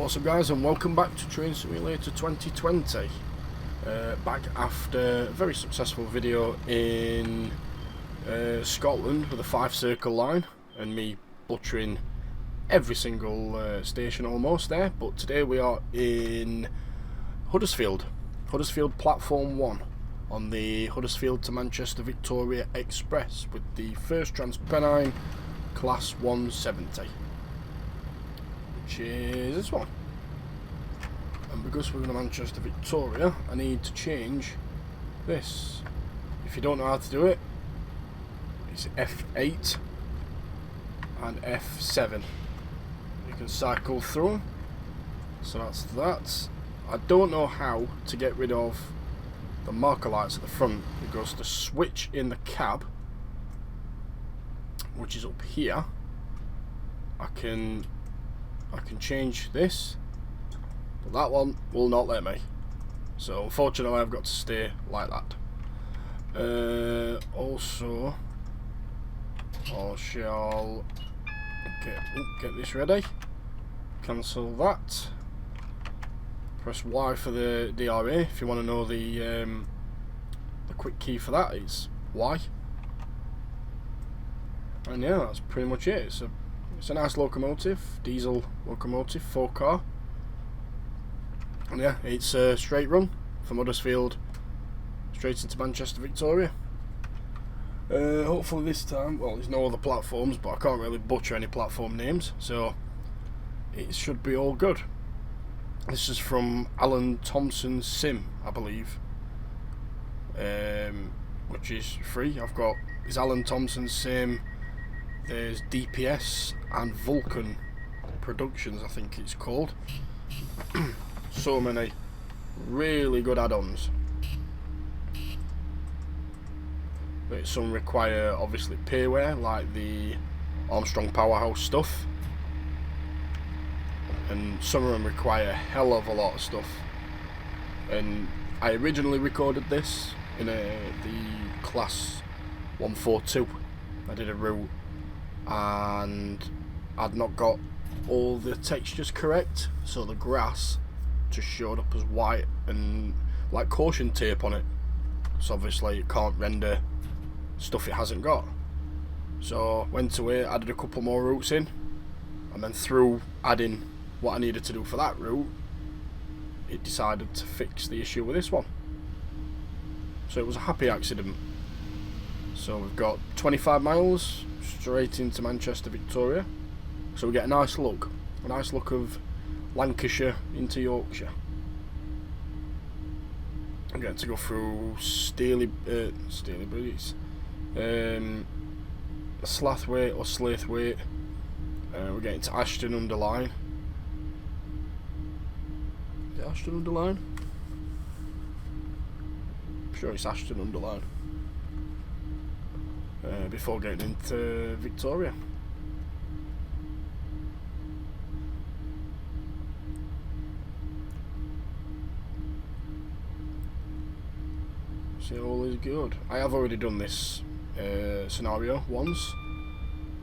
What's up guys, and welcome back to Train Simulator 2020. Back after a very successful video in Scotland with the Fife Circle Line and me butchering every single station almost there. But today we are in Huddersfield Platform 1 on the Huddersfield to Manchester Victoria Express with the First Transpennine Class 170. Which is this one. And because we're going to Manchester Victoria, I need to change this. If you don't know how to do it, it's F8 and F7. You can cycle through. So that's that. I don't know how to get rid of the marker lights at the front, because the switch in the cab, which is up here, I can change this, but that one will not let me. So unfortunately I've got to stay like that. Also, I shall get this ready. Cancel that. Press Y for the DRA. If you want to know the quick key for that, it's Y. And yeah, that's pretty much it. It's a nice locomotive, diesel locomotive, 4-car. And yeah, it's a straight run from Huddersfield straight into Manchester Victoria. Hopefully this time, well, there's no other platforms, but I can't really butcher any platform names, so it should be all good. This is from Alan Thompson's Sim, I believe, which is free. I've got his Alan Thompson's Sim. There's DPS and Vulcan Productions, I think it's called. So many really good add-ons. But some require obviously payware, like the Armstrong Powerhouse stuff, and some of them require a hell of a lot of stuff. And I originally recorded this in the class 142. I did a route and I'd not got all the textures correct, so the grass just showed up as white and like caution tape on it, so obviously it can't render stuff it hasn't got. So went away, added a couple more routes in, and then through adding what I needed to do for that route, it decided to fix the issue with this one. So it was a happy accident. So we've got 25 miles straight into Manchester Victoria, so we get a nice look of Lancashire into Yorkshire. I'm going to go through Slaithwaite or Slaithwaite. We're getting to Ashton under Line. Is it Ashton under Line? I'm sure it's Ashton under Line. Before getting into Victoria. So all is good. I have already done this scenario once,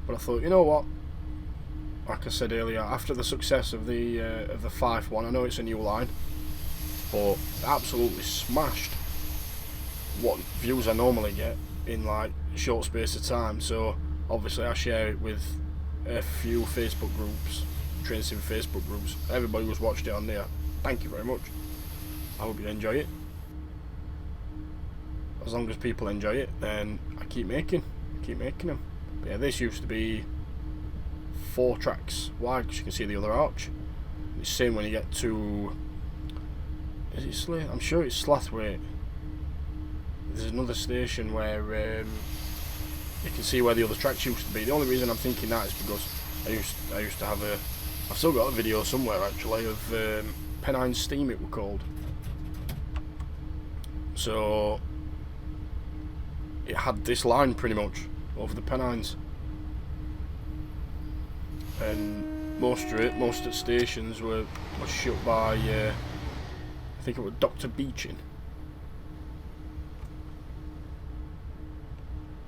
but I thought, you know what? Like I said earlier, after the success of the Fife one, I know it's a new line, but absolutely smashed what views I normally get in like a short space of time. So obviously I share it with a few Facebook groups, Train Sim Facebook groups. Everybody who's watched it on there, thank you very much. I hope you enjoy it. As long as people enjoy it, then I keep making them. But yeah, this used to be 4 tracks wide, because you can see the other arch. It's the same when you get to, is it Slaith? I'm sure it's Slaithwaite. There's another station where you can see where the other tracks used to be. The only reason I'm thinking that is because I used to have I've still got a video somewhere actually of Pennine Steam, it were called. So it had this line pretty much over the Pennines, and most of the stations were shut by I think it was Dr. Beeching,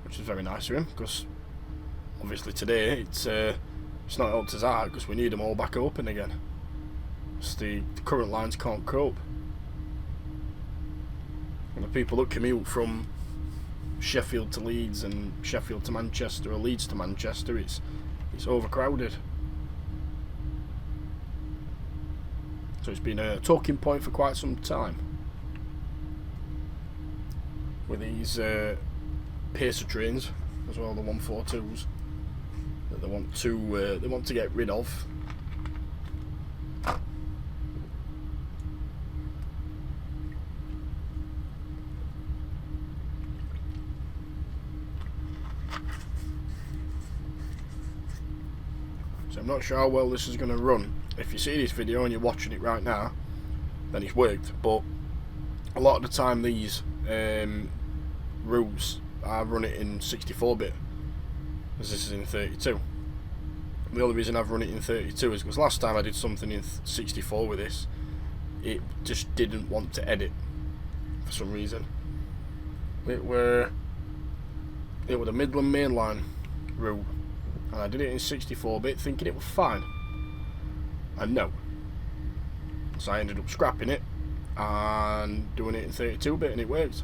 which is very nice of him, because obviously today it's not helped us out, because we need them all back open again. The current lines can't cope. And the people that commute from Sheffield to Leeds and Sheffield to Manchester or Leeds to Manchester, it's overcrowded. So it's been a talking point for quite some time with these pacer trains as well, the 142s that they want to get rid of. So I'm not sure how well this is going to run. If you see this video and you're watching it right now, then it's worked, but a lot of the time these routes I run it in 64-bit as this is in 32. The only reason I've run it in 32 is because last time I did something in 64 with this, it just didn't want to edit for some reason. It were the Midland Mainline route, and I did it in 64-bit thinking it was fine, and no. So I ended up scrapping it and doing it in 32-bit, and it worked.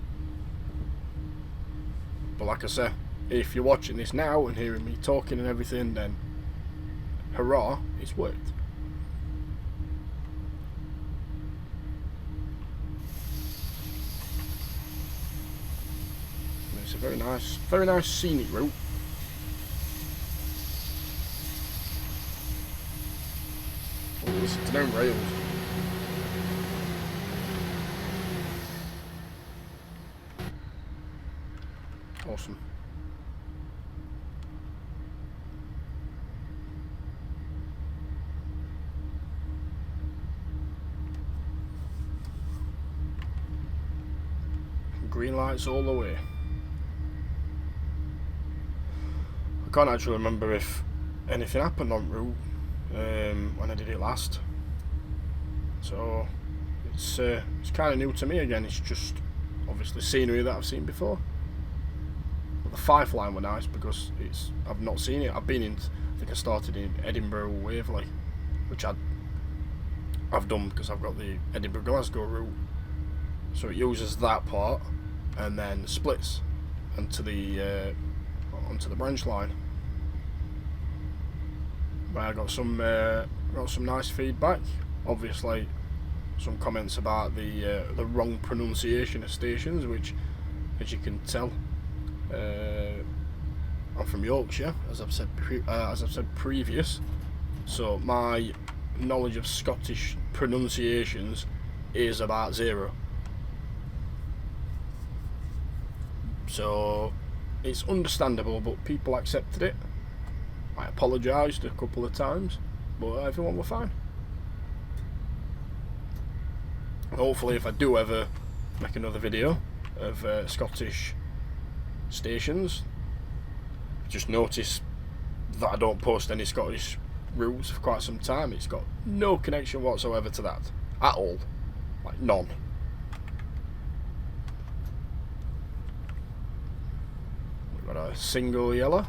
But like I say, if you're watching this now and hearing me talking and everything, then hurrah, it's worked. It's a very nice scenic route. Oh, listen to them rails. Awesome. Green lights all the way. I can't actually remember if anything happened on route when I did it last, so it's kind of new to me again. It's just obviously scenery that I've seen before. But the Fife line were nice because I've not seen it. I think I started in Edinburgh Waverley, which I've done because I've got the Edinburgh Glasgow route, so it uses that part and then splits onto the branch line. But I got some nice feedback. Obviously, some comments about the wrong pronunciation of stations, which, as you can tell, I'm from Yorkshire, as I've said previous. So my knowledge of Scottish pronunciations is about zero. So it's understandable, but people accepted it. I apologised a couple of times, but everyone were fine. Hopefully, if I do ever make another video of Scottish stations, just notice that I don't post any Scottish routes for quite some time. It's got no connection whatsoever to that at all, like none. We've got a single yellow,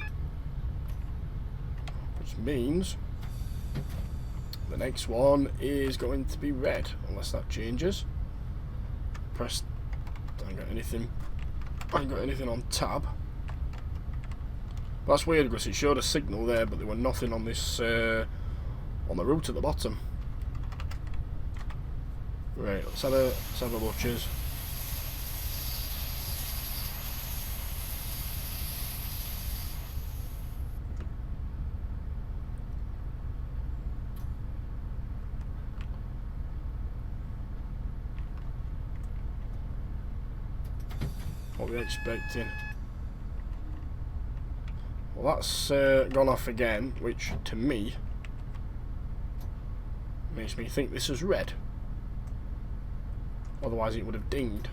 which means the next one is going to be red, unless that changes. Press. I ain't got anything on tab. That's weird because it showed a signal there, but there were nothing on this on the route at the bottom. Right, let's have a butcher's. What we're expecting. Well, that's gone off again, which to me makes me think this is red. Otherwise it would have dinged.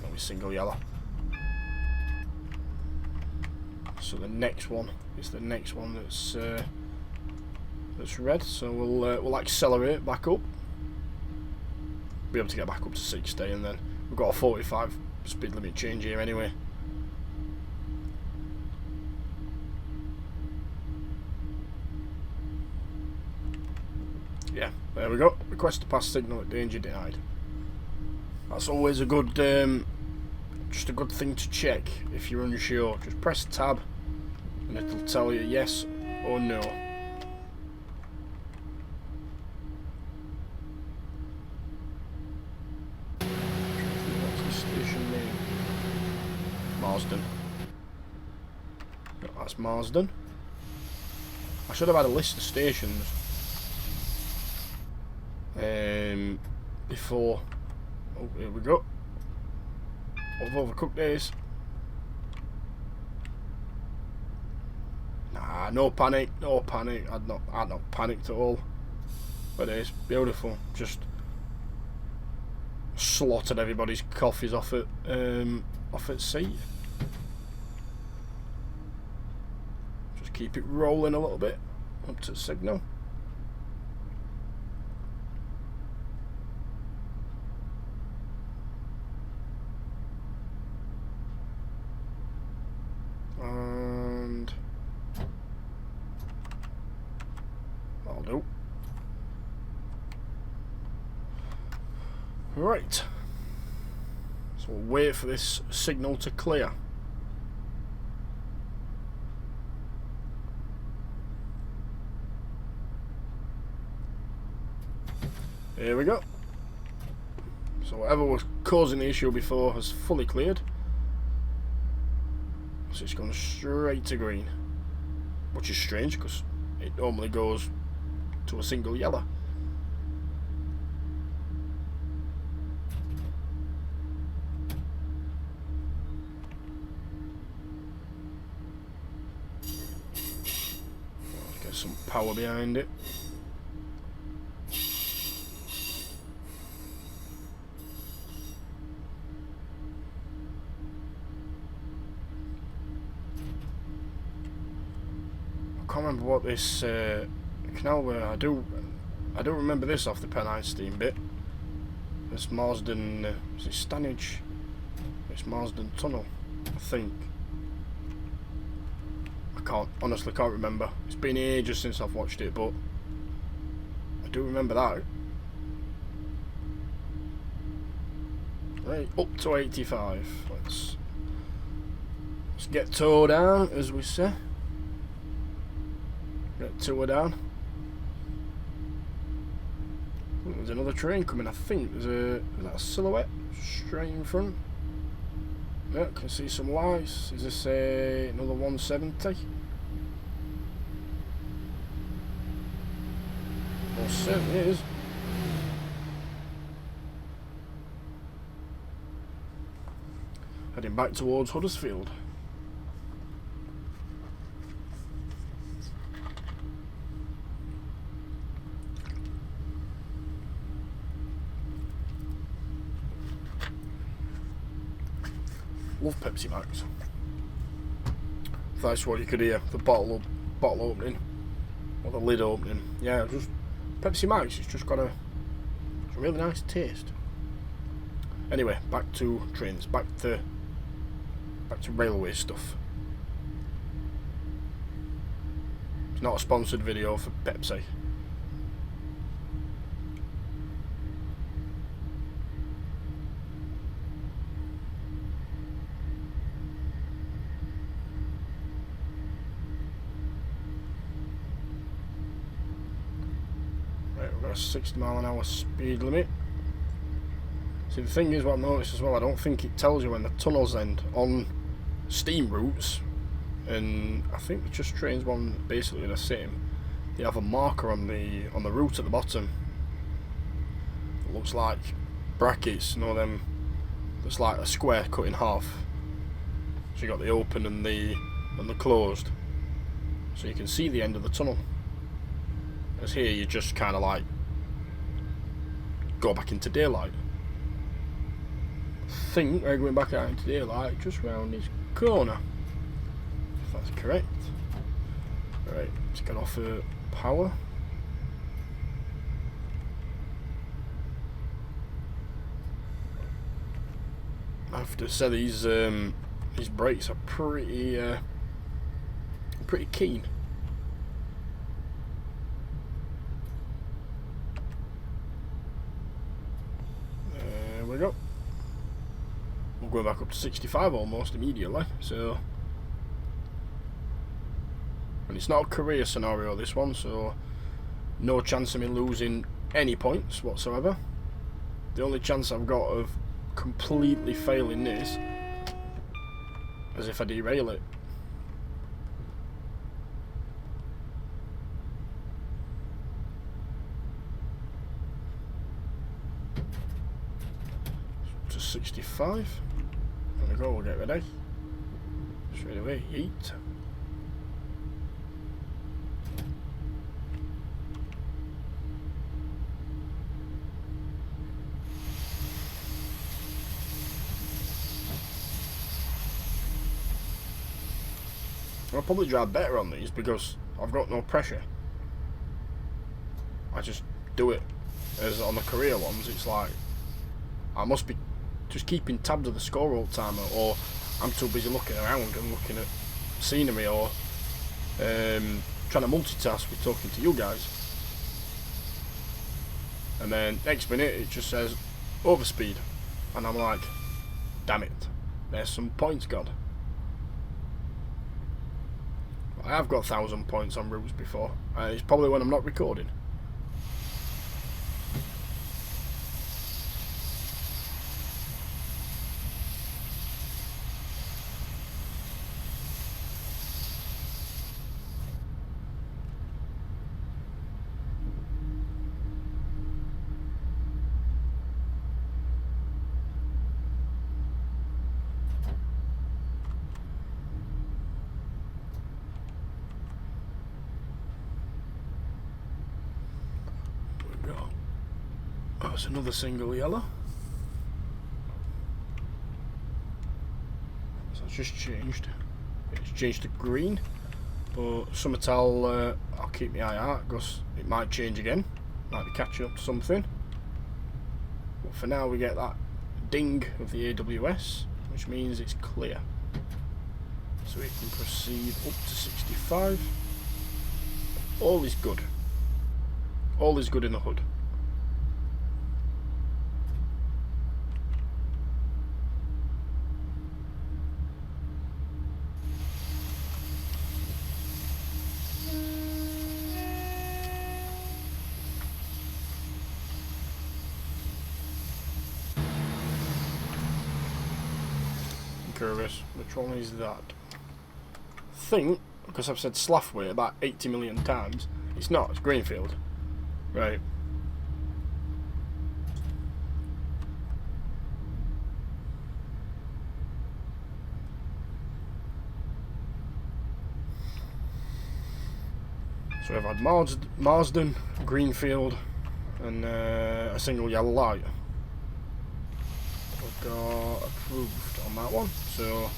That was single yellow. So the next one is the next one that's red. So we'll accelerate back up. Be able to get back up to 60, and then we've got a 45 speed limit change here anyway. Yeah, There we go. Request to pass signal at danger denied. That's always a good, just a good thing to check if you're unsure. Just press tab and it'll tell you yes or no. What's the station name? Marsden. No, that's Marsden. I should have had a list of stations before. Oh, here we go. Of overcooked days. Nah, no panic, no panic. I'd not panicked at all. But it's beautiful. Just slaughtered everybody's coffees off at seat. Just keep it rolling a little bit up to signal. And that'll do. Right. So we'll wait for this signal to clear. Here we go. So whatever was causing the issue before has fully cleared. So it's gone straight to green, which is strange because it normally goes to a single yellow. Let's get some power behind it. I can't remember what this canal were. I do remember this off the Pennine Steam bit. It's Marsden, is it Stanage? It's Marsden Tunnel, I think. I honestly can't remember. It's been ages since I've watched it, but I do remember that. Right, up to 85. Let's get toe down, as we say. Get two down. Oh, there's another train coming. I think is that a silhouette straight in front. Yeah, can see some lights. Is this another 170? Well, certainly is. Heading back towards Huddersfield. Love Pepsi Max. If that's what you could hear, the bottle opening or the lid opening. Yeah, just Pepsi Max. It's just got a really nice taste. Anyway, back to trains. Back to railway stuff. It's not a sponsored video for Pepsi. A 60-mile-an-hour speed limit. See, the thing is, what I've noticed as well, I don't think it tells you when the tunnels end on steam routes, and I think it's just trains one basically the same. They have a marker on the route at the bottom. It looks like brackets, you know them. It's like a square cut in half. So you got the open and the closed, so you can see the end of the tunnel. As here, you just kind of like go back into daylight. I think we're going back out into daylight just round this corner, if that's correct. Right, let's get off power. I have to say these brakes are pretty keen. go. We're going back up to 65 almost immediately, so... And it's not a career scenario, this one, so no chance of me losing any points whatsoever. The only chance I've got of completely failing this is if I derail it. To 65. There we go, we'll get ready. Straight away, eat. I'll probably drive better on these because I've got no pressure. I just do it. As on the career ones, it's like I must be just keeping tabs of the score all the time, or I'm too busy looking around and looking at scenery, or trying to multitask with talking to you guys. And then next minute it just says overspeed, and I'm like, damn it, there's some points, God. I have got 1,000 points on routes before, and it's probably when I'm not recording. That's another single yellow. So it's just changed. It's changed to green, but something I'll keep my eye out because it might change again. Might be catching up to something. But for now, we get that ding of the AWS, which means it's clear. So we can proceed up to 65. All is good. All is good in the hood. Curious, which one is that? I think, because I've said Slaffway about 80 million times, it's not, it's Greenfield. Right. So I've had Marsden, Greenfield, and a single yellow light. I've got approved on that one, so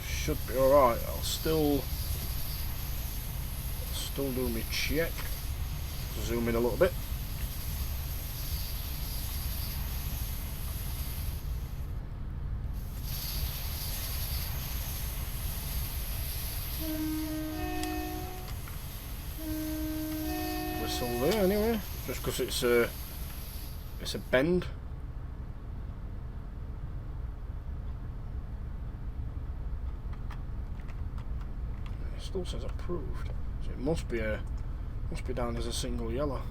should be alright. I'll still do my check. Zoom in a little bit. Whistle there anyway, just because it's a bend. It still says approved, so it must be down as a single yellow.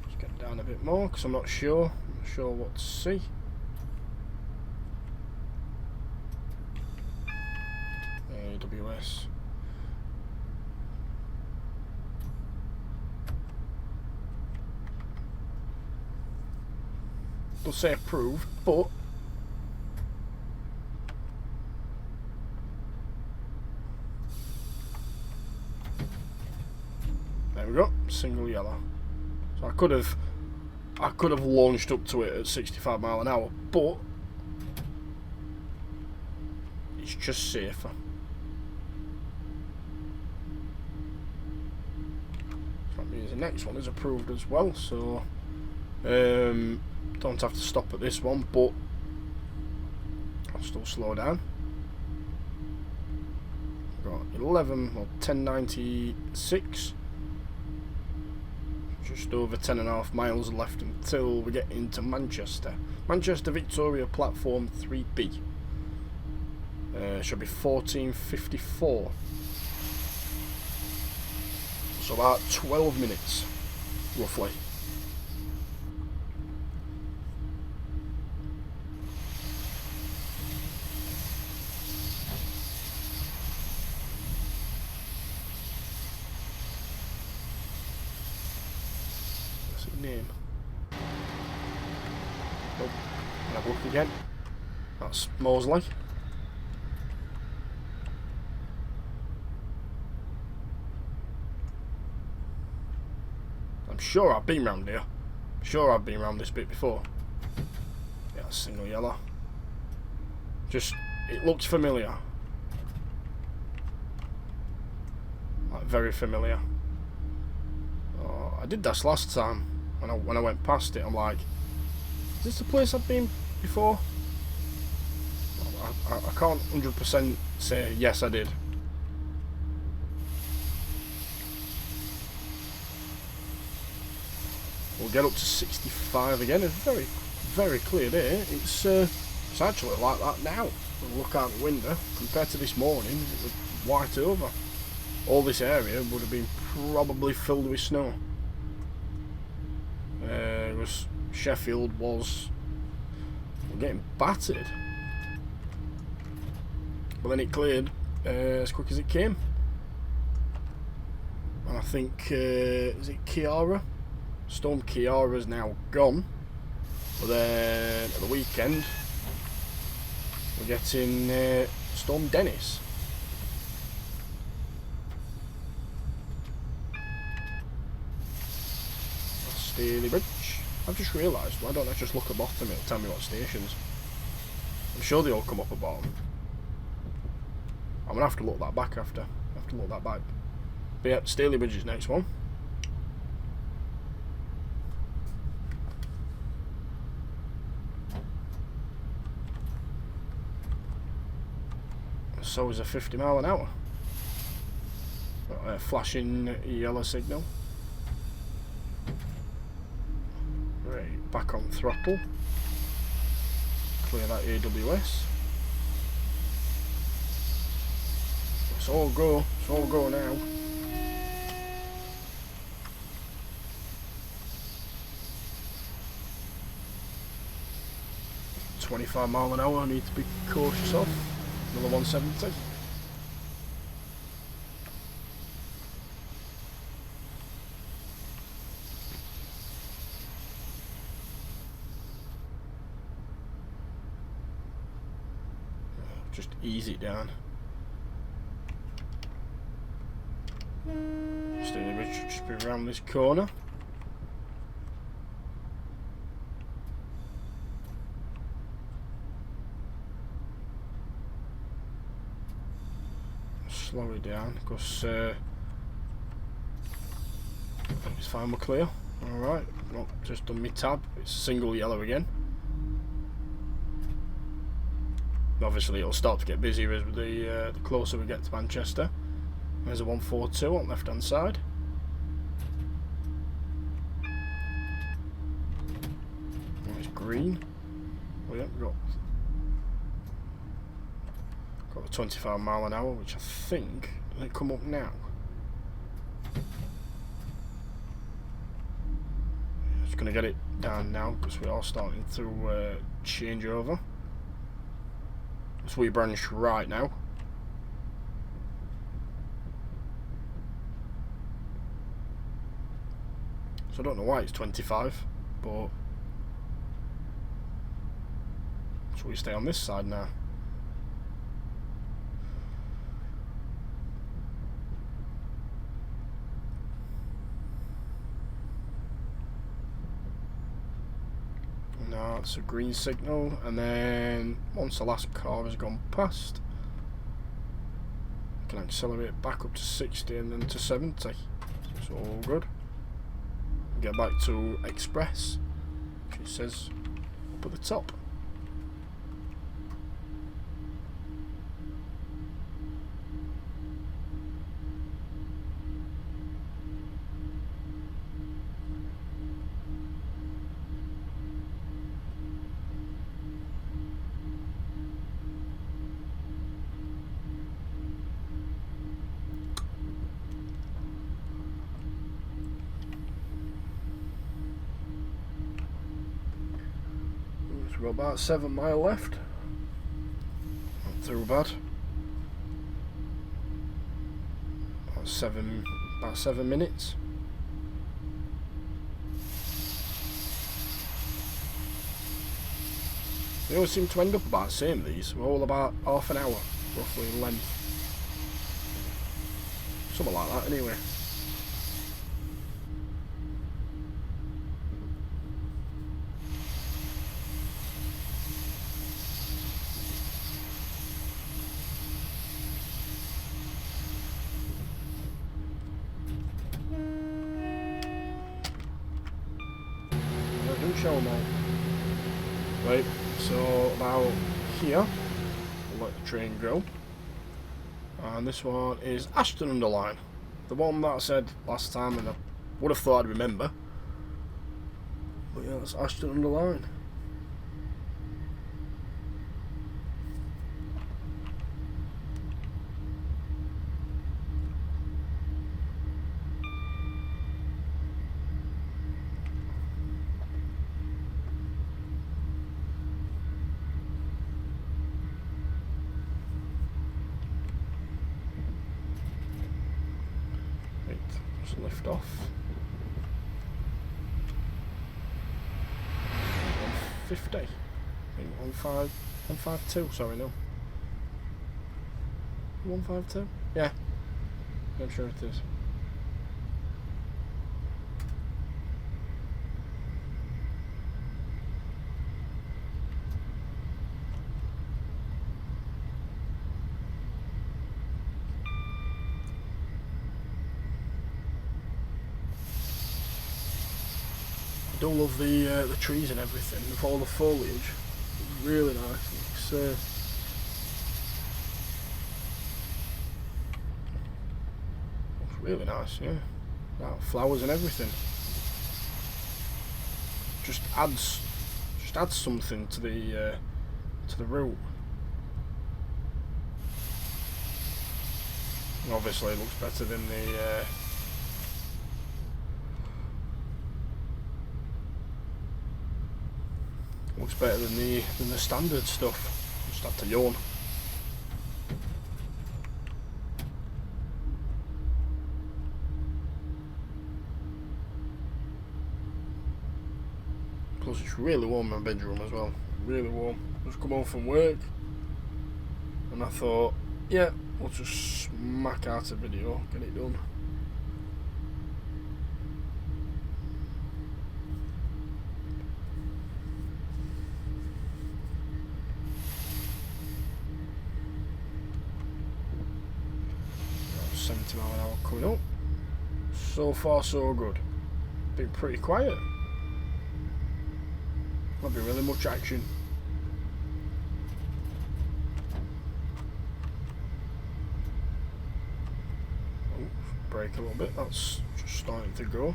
Just get down a bit more because I'm not sure what to see. AWS. They'll say approved, but there we go, single yellow. So I could have launched up to it at 65 mile an hour, but it's just safer. So that means the next one is approved as well, so don't have to stop at this one, but I'll still slow down. Got 1096. Just over 10.5 miles left until we get into Manchester. Manchester Victoria platform 3B. Should be 14:54. So about 12 minutes, roughly. What's his name? Nope. Can I have a look again? That's Moseley. I'm sure I've been round here. Sure I've been round this bit before. Yeah, single yellow. Just, it looks familiar. Like, very familiar. Oh, I did this last time. When I went past it, I'm like, is this the place I've been before? I can't 100% say yes I did. We'll get up to 65 again. It's very, very clear there. It's actually like that now. We'll look out the window. Compared to this morning, it was white over. All this area would have been probably filled with snow. Sheffield was getting battered, but then it cleared as quick as it came. And I think is it Kiara? Storm Kiara is now gone, but then at the weekend we're getting Storm Dennis. Staley Bridge. I've just realised, why don't I just look at bottom, it'll tell me what stations. I'm sure they all come up at bottom. I'm going to have to look that back after. I have to look that back. But yeah, Staley Bridge is next one. So is a 50 mile an hour. Got a flashing yellow signal. Right, back on throttle. Clear that AWS. It's all go. It's all go now. .25 mile an hour I need to be cautious of. Another 170. Just ease it down. Staley Bridge should just be around this corner. Slow it down because it's fine, we're clear. Alright, well, just done my tab. It's single yellow again. Obviously it'll start to get busier as the closer we get to Manchester. There's a 142 on left hand side. Oh, it's green. Oh yeah, we've got the 25 mile an hour, which I think they come up now. Just gonna get it down now because we are starting to change over. So we branch right now. So I don't know why it's 25, but so we stay on this side now. Now it's a green signal, and then once the last car has gone past, I can accelerate back up to 60 and then to 70. So it's all good. Get back to Express, which it says up at the top. got about 7 mile left. Not too bad. About 7 minutes. They always seem to end up about the same, these. We're all about half an hour, roughly, in length. Something like that, anyway. I do show them all. Right, so about here, we'll let the train go. And this one is Ashton-under-Lyne. The one that I said last time, and I would have thought I'd remember. But yeah, that's Ashton-under-Lyne. Just lift off. 150. I think 152, sorry, no. 152? Yeah. I'm sure it is. I do love the trees and everything, with all the foliage. It's really nice. It's really nice, yeah. Flowers and everything. Just adds something to the route. And obviously, it looks better than the. Looks better than the standard stuff. Just had to yawn. Plus it's really warm in my bedroom as well. Really warm. Just come home from work and I thought, yeah, we'll just smack out a video, get it done. About 70 mile an hour coming up. So far so good. Been pretty quiet. Not been really much action. Oh, brake a little bit, that's just starting to go.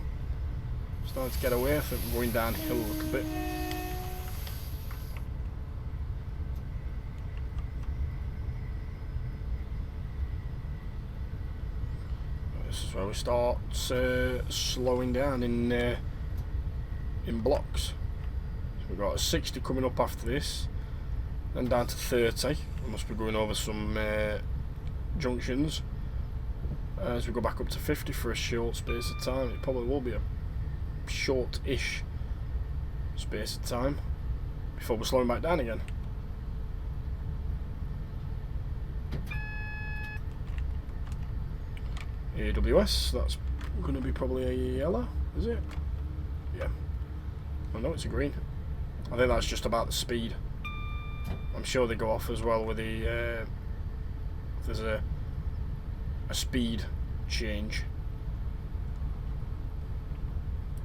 Starting to get away, I think we're going downhill a little bit. This is where we start slowing down in blocks. We've got a 60 coming up after this, then down to 30. We must be going over some junctions as we go back up to 50 for a short space of time. It probably will be a short-ish space of time before we're slowing back down again. AWS, that's going to be probably a yellow, is it? Yeah. I know it's a green. I think that's just about the speed. I'm sure they go off as well with the if there's a speed change.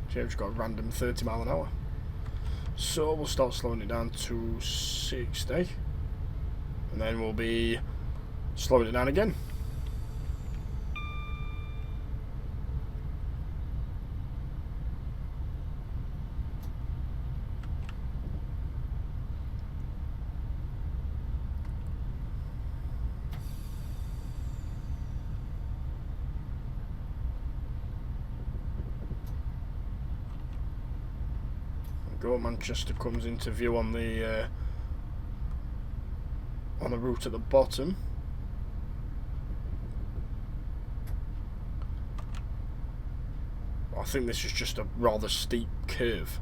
James got a random 30 mile an hour. So we'll start slowing it down to 60 and then we'll be slowing it down again. go. Manchester comes into view on the route at the bottom. I think this is just a rather steep curve.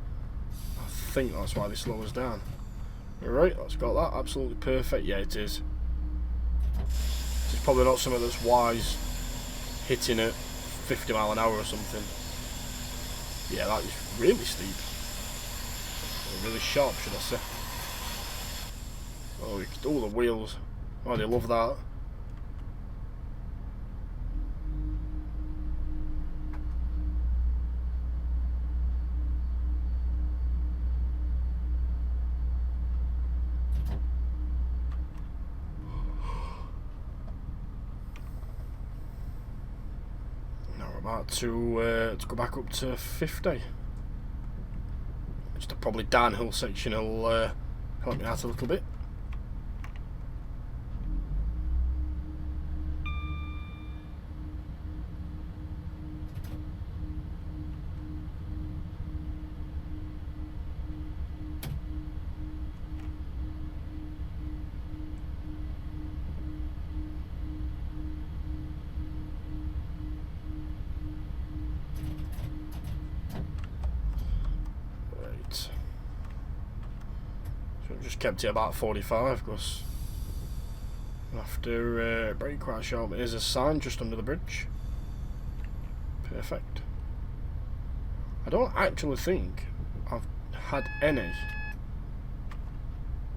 I think that's why they slow us down. Alright, that's got that. Absolutely perfect. Yeah, it is. It's probably not something that's wise hitting at 50 mile an hour or something. Yeah, that is really steep. Or really sharp, should I say. Oh, the wheels. Oh, they love that. About to go back up to 50. Just a probably downhill section will help me out a little bit. Just kept it about 45 because after brake quite sharp. There's a sign just under the bridge. Perfect. I don't actually think I've had any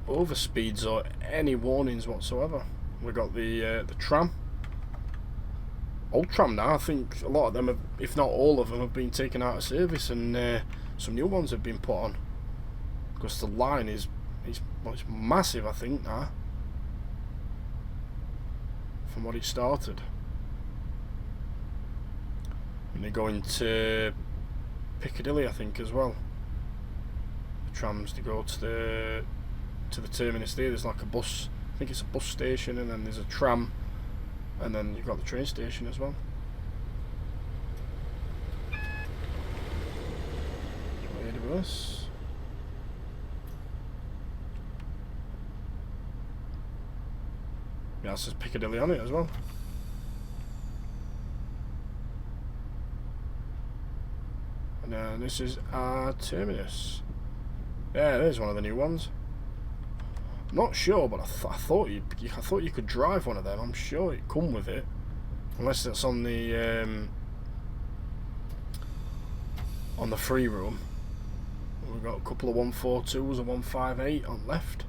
overspeeds or any warnings whatsoever. We got the tram, old tram now. I think a lot of them have, if not all of them, have been taken out of service, and some new ones have been put on because the line is it's massive, I think, now, from what it started. And they're going to Piccadilly, I think, as well. The trams to go to the terminus there. There's like a bus, I think it's a bus station, and then there's a tram, and then you've got the train station as well. Ahead of us. Yeah, it says Piccadilly on it as well. And this is our terminus. Yeah, there's one of the new ones. I'm not sure, but I thought you could drive one of them. I'm sure it come with it, unless it's on the free room. We've got a couple of 142s and 158 on left.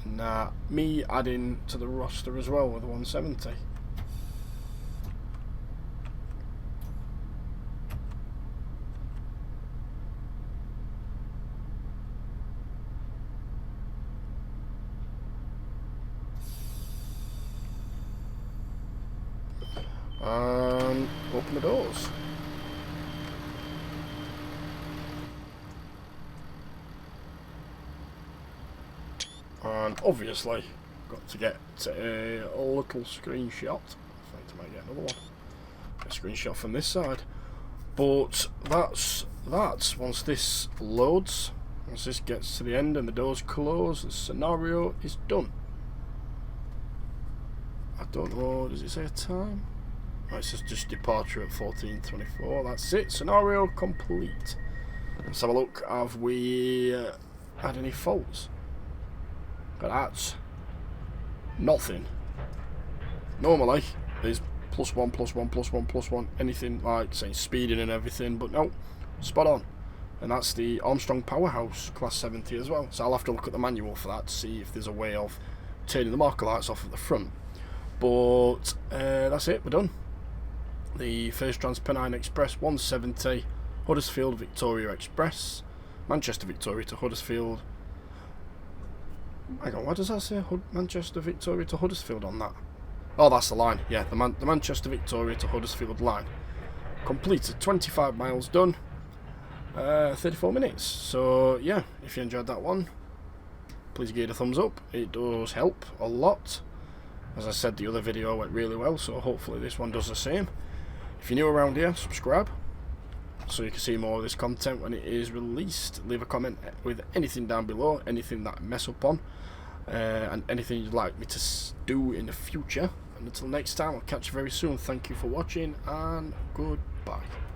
And me adding to the roster as well with 170. And open the doors. And obviously got to get a little screenshot. I think I might get another one. A screenshot from this side. But that's once this loads, once this gets to the end and the doors close, the scenario is done. I don't know, does it say a time? Oh, it says just departure at 14:24. That's it, scenario complete. Let's have a look. Have we had any faults? But that's nothing. Normally there's +1, +1, +1, +1, anything like saying speeding and everything, but no, spot on. And that's the Armstrong Powerhouse Class 70 as well. So I'll have to look at the manual for that to see if there's a way of turning the marker lights off at the front. But that's it, we're done. The First Transpennine Express 170, Huddersfield Victoria Express, Manchester Victoria to Huddersfield. Hang on, why does that say Manchester Victoria to Huddersfield on that? Oh, that's the line. Yeah, the Manchester Victoria to Huddersfield line. Completed, 25 miles done, 34 minutes. So yeah, if you enjoyed that one, please give it a thumbs up. It does help a lot. As I said, the other video went really well, so hopefully this one does the same. If you're new around here, subscribe. so you can see more of this content when it is released. Leave a comment with anything down below, anything that I mess up on, and anything you'd like me to do in the future. And until next time, I'll catch you very soon. Thank you for watching, and goodbye.